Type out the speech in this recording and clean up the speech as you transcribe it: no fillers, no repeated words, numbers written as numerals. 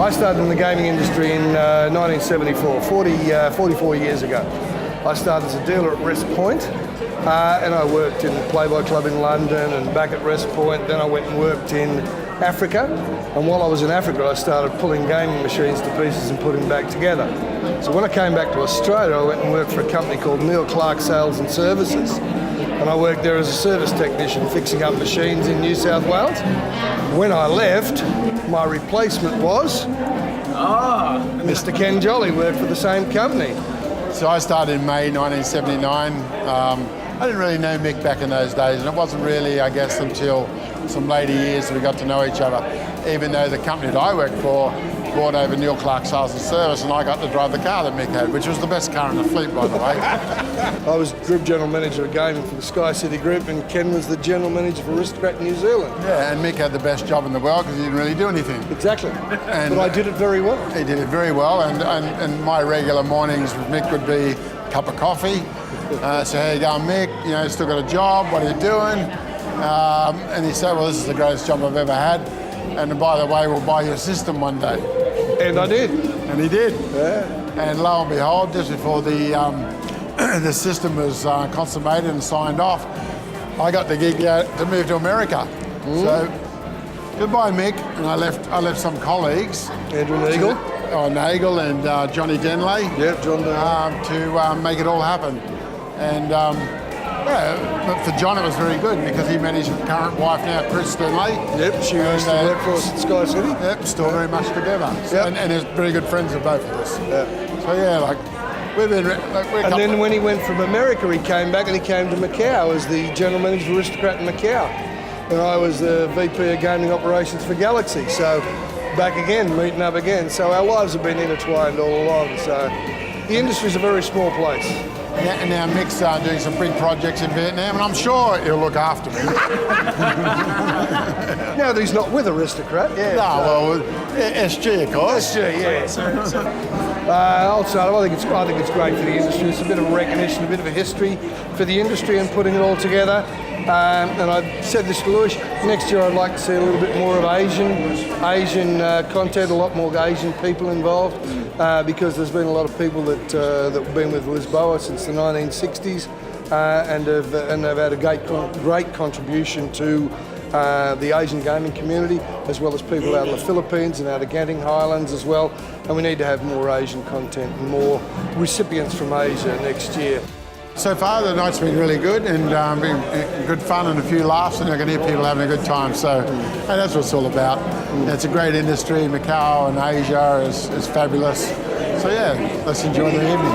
I started in the gaming industry in 1974, 44 years ago. I started as a dealer at West Point, and I worked in Playboy Club in London and back at West Point. Then I went and worked in Africa, and while I was in Africa I started pulling gaming machines to pieces and putting them back together. So when I came back to Australia, I went and worked for a company called Neil Clark Sales and Services, and I worked there as a service technician fixing up machines in New South Wales. When I left, my replacement was Mr. Ken Jolly, worked for the same company. So I started in May 1979. I didn't really know Mick back in those days, and it wasn't really, I guess, until some later years we got to know each other, even though the company that I worked for brought over Neil Clark Sales and Service, and I got to drive the car that Mick had, which was the best car in the fleet, by the way. I was Group General Manager of Gaming for the Sky City Group, and Ken was the General Manager for Aristocrat New Zealand. Yeah, and Mick had the best job in the world because he didn't really do anything. Exactly, but I did it very well. He did it very well, and my regular mornings with Mick would be a cup of coffee. So how you going, Mick? You know, still got a job, what are you doing? And he said, well, this is the greatest job I've ever had, and by the way, we'll buy you a system one day. And I did. And he did. Yeah. And lo and behold, just before the system was consummated and signed off, I got the gig to move to America. So goodbye, Mick. And I left some colleagues. Andrew Nagel. Nagel and Johnny Denley. Yep, John to make it all happen. And yeah, but for John it was very good because he managed his current wife now, Chris Denley. Yep, she used to work for us at Sky City. Yep, still very much together. So, and they're very good friends of both of us. Yeah. So yeah, like we've been. And then when he went from America, he came back and he came to Macau as the General Manager for Aristocrat in Macau. And I was the VP of Gaming Operations for Galaxy. So back again, meeting up again. So our lives have been intertwined all along. So the industry's a very small place. And now Mick's doing some big projects in Vietnam, and I'm sure he'll look after me. Now that he's not with Aristocrat, yeah. No, well, SG, of course. SG, yeah. Also, I think it's great for the industry. It's a bit of a recognition, a bit of a history for the industry and putting it all together. And I said this to Lewis, next year I'd like to see a little bit more of Asian content, a lot more Asian people involved, because there's been a lot of people that have been with Lisboa since the 1960s and have had a great contribution to the Asian gaming community, as well as people out of the Philippines and out of Genting Highlands as well. And we need to have more Asian content and more recipients from Asia next year. So far the night's been really good and been good fun and a few laughs, and I can hear people having a good time, so and that's what it's all about. It's a great industry. Macau and Asia is fabulous. So yeah, let's enjoy the evening.